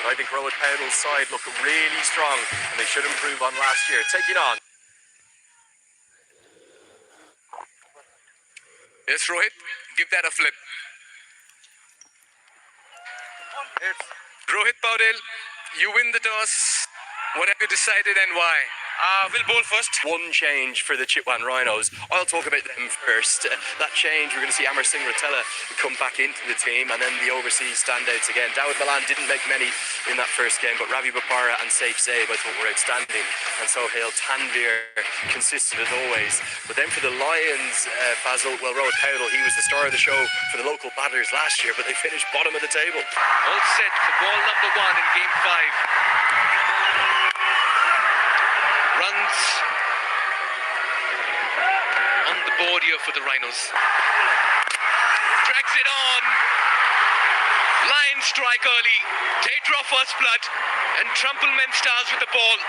But I think Rowan Powell's side look really strong, and they should improve on last year. Taking on. Yes, Rohit, give that a flip. Rohit Paudel, you win the toss. What have you decided and why? We'll bowl first. One change for the Chitwan Rhinos. I'll talk about them first. That change, we're going to see Amar Singh Rotella come back into the team, and then the overseas standouts again. Dawid Malan didn't make many in that first game, but Ravi Bapara and Saif Zaib I thought were outstanding, and Sohail Tanvir consistent as always. But then for the Lions, Fazil, well, Rowan Powell, he was the star of the show for the local batters last year, but they finished bottom of the table. All set for ball number 1 in game 5. Runs on the board here for the Rhinos. Drags it on. Lions strike early. They draw first blood, and Trumpelman starts with the ball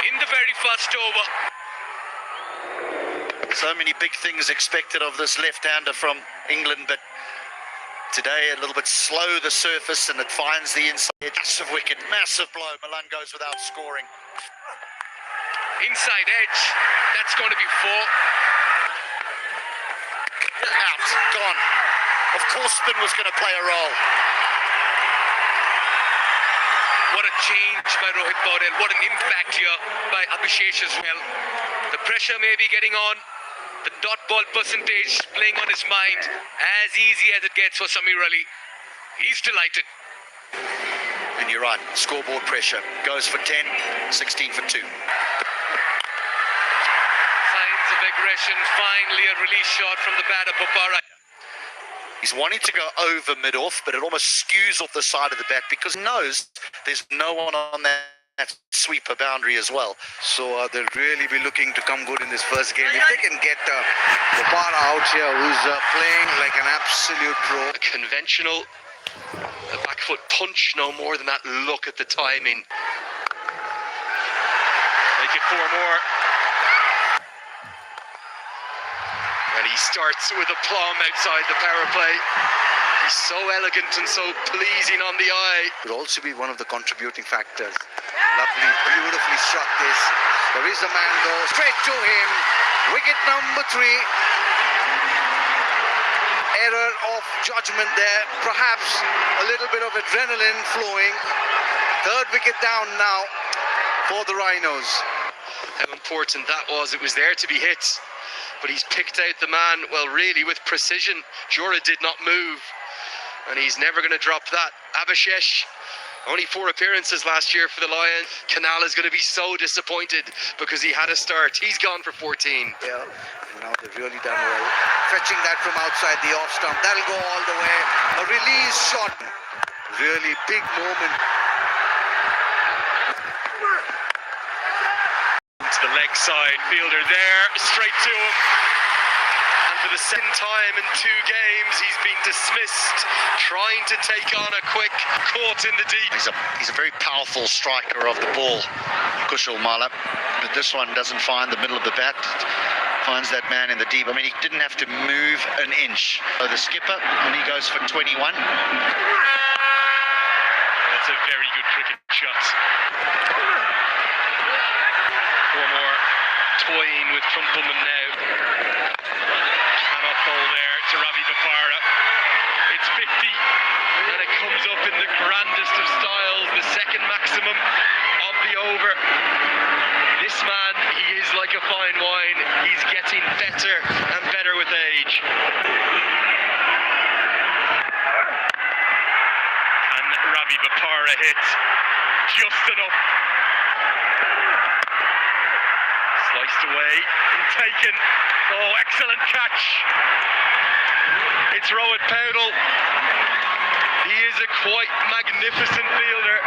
in the very first over. So many big things expected of this left-hander from England, but today a little bit slow the surface, and it finds the inside. Massive wicket, massive blow. Malan goes without scoring. Inside edge, that's going to be 4. Out, gone. Of course spin was going to play a role. What a change by Rohit Paudel, what an impact here by Abhishek as well. The pressure may be getting on, the dot ball percentage playing on his mind, as easy as it gets for Samir Ali. He's delighted. And you're right, scoreboard pressure. Goes for 10, 16 for 2. Of aggression, finally a release shot from the batter, Bapara. He's wanting to go over mid-off, but it almost skews off the side of the bat because he knows there's no one on that sweeper boundary as well. So they'll really be looking to come good in this first game. If they can get Bapara out here, who's playing like an absolute pro. A conventional back foot punch, no more than that. Look at the timing. Make it 4 more. And he starts with a plum outside the power play. He's so elegant and so pleasing on the eye. Could also be one of the contributing factors. Lovely, beautifully shot this. There is a man though, straight to him. Wicket number 3. Error of judgment there. Perhaps a little bit of adrenaline flowing. 3rd wicket down now for the Rhinos. How important that was. It was there to be hit. But he's picked out the man, well, really with precision. Jura did not move, and he's never going to drop that. Abhishek, only 4 appearances last year for the Lions. Canal is going to be so disappointed because he had a start. He's gone for 14. Yeah, now they've really done well. Fetching that from outside the off stump. That'll go all the way. A release shot. Really big moment. The leg side, fielder there, straight to him, and for the 2nd time in 2 games he's been dismissed, trying to take on a quick, caught in the deep. He's a very powerful striker of the ball, Kushal Mala, but this one doesn't find the middle of the bat, finds that man in the deep. I mean, he didn't have to move an inch. So the skipper, and he goes for 21. That's a very good cricket shot. 4 more, toying with Trumpelman now. Cannot bowl there to Ravi Bapara. It's 50, and it comes up in the grandest of styles, the 2nd maximum of the over. This man, he is like a fine wine. He's getting better and better with age. And Ravi Bapara hits just enough. Sliced away and taken. Oh, excellent catch. It's Rohit Paudel. He is a quite magnificent fielder.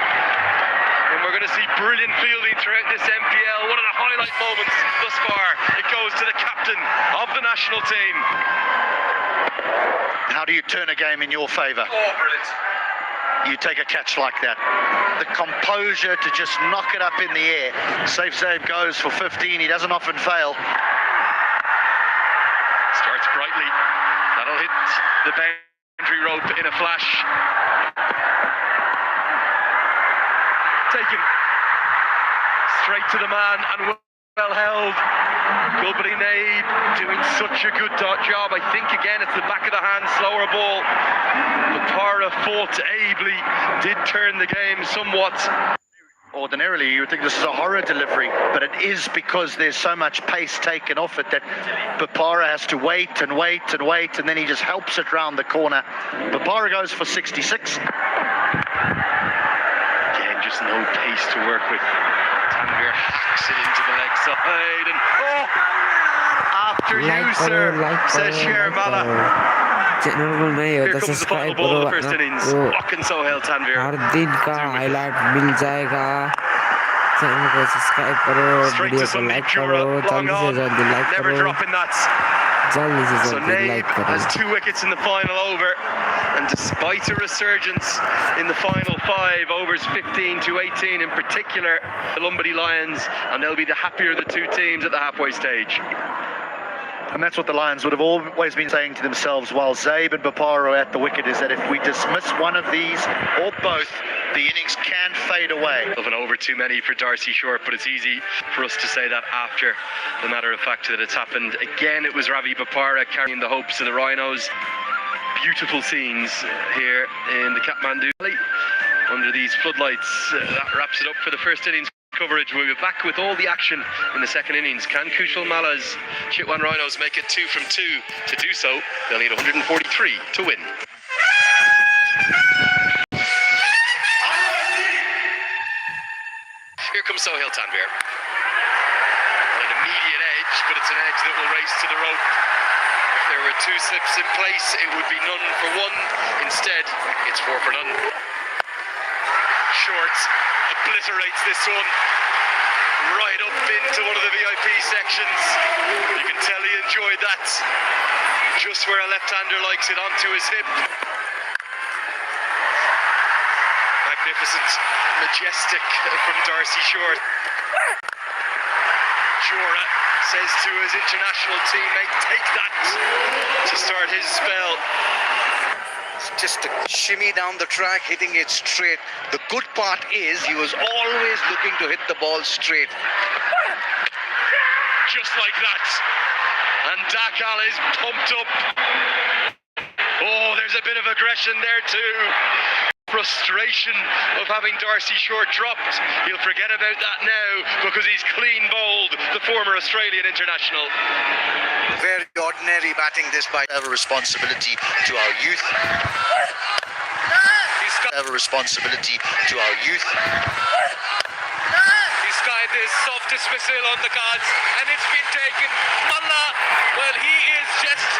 And we're going to see brilliant fielding throughout this MPL. One of the highlight moments thus far. It goes to the captain of the national team. How do you turn a game in your favour? Oh, brilliant. You take a catch like that. The composure to just knock it up in the air. Saif Zaib goes for 15. He doesn't often fail. Starts brightly. That'll hit the boundary rope in a flash. taken straight to the man and well held. Lumbini doing such a good job. I think again it's the back of the hand, slower ball. Bopara fought ably, did turn the game somewhat. Ordinarily, you would think this is a horror delivery, but it is because there's so much pace taken off it that Bopara has to wait and wait and wait, and then he just helps it round the corner. Bopara goes for 66. Again, just no pace to work with. Tanvir hacks it into the leg side, and after you, sir, says Shermala. Here comes the final ball of the first innings. Fucking so hell, Tanvir. हर दिन का highlight मिल जाएगा channel को subscribe करो video को like करो जल्दी से जल्दी लाइक करो जल्दी से जल्दी लाइक करो has 2 wickets in the final over, and despite a resurgence in the final 5 overs 15 to 18 in particular, the Lumbini Lions, and they'll be the happier of the 2 teams at the halfway stage. And that's what the Lions would have always been saying to themselves while Zabe and Bopara are at the wicket, is that if we dismiss one of these or both, the innings can fade away. Of an over too many for Darcy Short, but it's easy for us to say that after the matter of fact that it's happened. Again, it was Ravi Bopara carrying the hopes of the Rhinos. Beautiful scenes here in the Kathmandu Valley under these floodlights. That wraps it up for the first innings coverage. We'll be back with all the action in the second innings. Can Kushal Mala's Chitwan Rhinos make it 2 from 2? To do so, they'll need 143 to win. Here comes Sohail Tanvir. An immediate edge, but it's an edge that will race to the rope. If there were 2 slips in place, it would be none for 1. Instead, it's 4 for none. Short obliterates this one right up into one of the VIP sections. You can tell he enjoyed that. Just where a left-hander likes it, onto his hip. Magnificent, majestic from Darcy Short. Jorah says to his international teammate, take that to start his spell. Just a shimmy down the track, hitting it straight. The good part is he was always looking to hit the ball straight. Just like that. And Dakal is pumped up. Oh, there's a bit of aggression there too. Frustration of having Darcy Short dropped. He'll forget about that now because he's clean bowled the former Australian international. Very ordinary batting this by. Have a responsibility to our youth. Have a responsibility to our youth. He's skied this soft dismissal on the cards, and it's been taken. Malla, well, he is just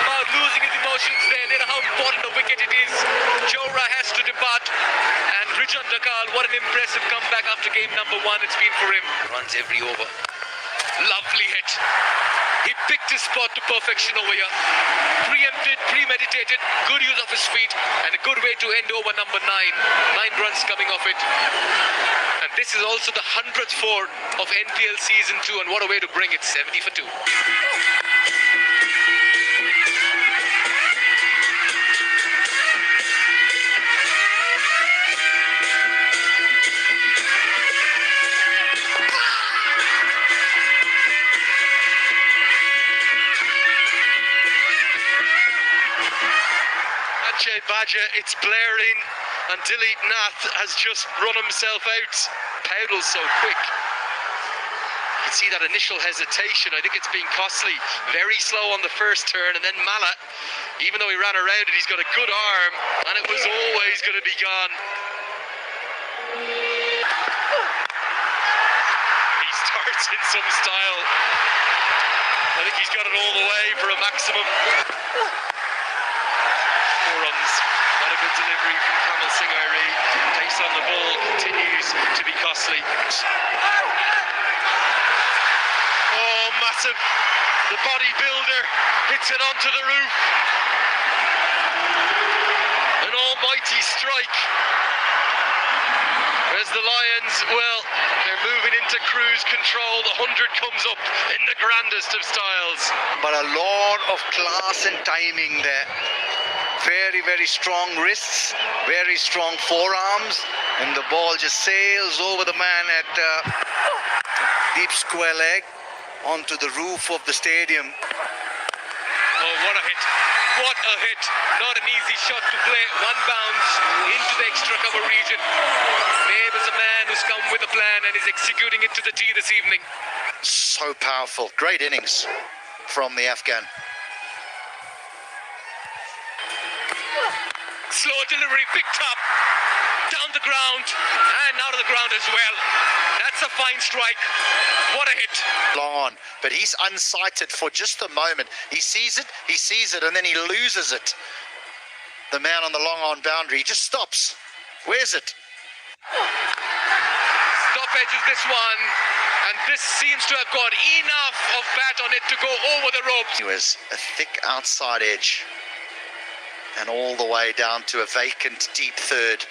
about losing his emotions there. They know how important a wicket it is. Jorah has to depart, and Richard Dakal, what an impressive comeback after game number 1 it's been for him. Runs every over. Lovely hit. He picked his spot to perfection over here. Preempted, premeditated, good use of his feet, and a good way to end over number 9. 9 runs coming off it. And this is also the 100th 4 of NPL Season 2, and what a way to bring it, 70 for 2. Badger, it's blaring, and Dilip Nath has just run himself out. Powdle's so quick. You can see that initial hesitation. I think it's been costly. Very slow on the first turn, and then Mala, even though he ran around it, he's got a good arm, and it was always going to be gone. He starts in some style. I think he's got it all the way for a maximum. 4 runs. Not a good delivery from Kamal Singh Airi. Pace on the ball continues to be costly. Oh, massive. The bodybuilder hits it onto the roof. An almighty strike. As the Lions, well, they're moving into cruise control. The 100 comes up in the grandest of styles. But a lot of class and timing there. Very, very strong wrists, very strong forearms, and the ball just sails over the man at deep square leg onto the roof of the stadium. Oh, what a hit. What a hit. Not an easy shot to play. One bounce into the extra cover region. Babe is a man who's come with a plan and is executing it to the T this evening. So powerful. Great innings from the Afghan. Slow delivery, picked up, down the ground, and out of the ground as well. That's a fine strike. What a hit. Long on, but he's unsighted for just a moment. He sees it, and then he loses it. The man on the long on boundary, he just stops. Where's it? Stoppage is this one, and this seems to have got enough of bat on it to go over the ropes. He was a thick outside edge, and all the way down to a vacant deep third.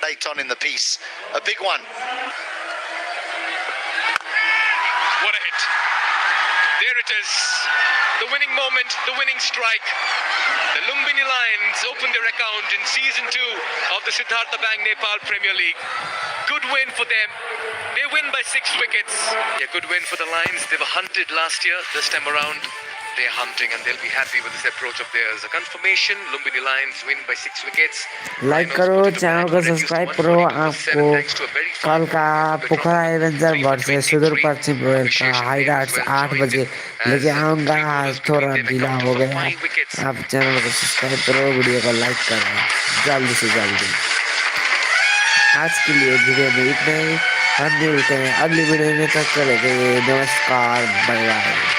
Late on in the piece, a big one. What a hit. There it is. The winning moment, the winning strike. The Lumbini Lions open their account in Season 2 of the Siddhartha Bank Nepal Premier League. Good win for them. They win by 6 wickets. Yeah, good win for the Lions. They were hunted last year. This time around, they're hunting and they'll be happy with this approach of theirs. A confirmation, Lumbini Lions win by 6 wickets. Like करो, channel को subscribe करो। आपको कल का पोखरा Avenger versus सुदूर पश्चिम royal का highlights 8 बजे लेके आऊंगा। थोड़ा ढीला हो गया, आप चैनल को सब्सक्राइब करो, वीडियो को लाइक करो जल्दी से जल्दी। आज के लिए वीडियो में इतना ही, हम मिलते हैं अगली वीडियो में। तक के लिए नमस्कार, बाय बाय।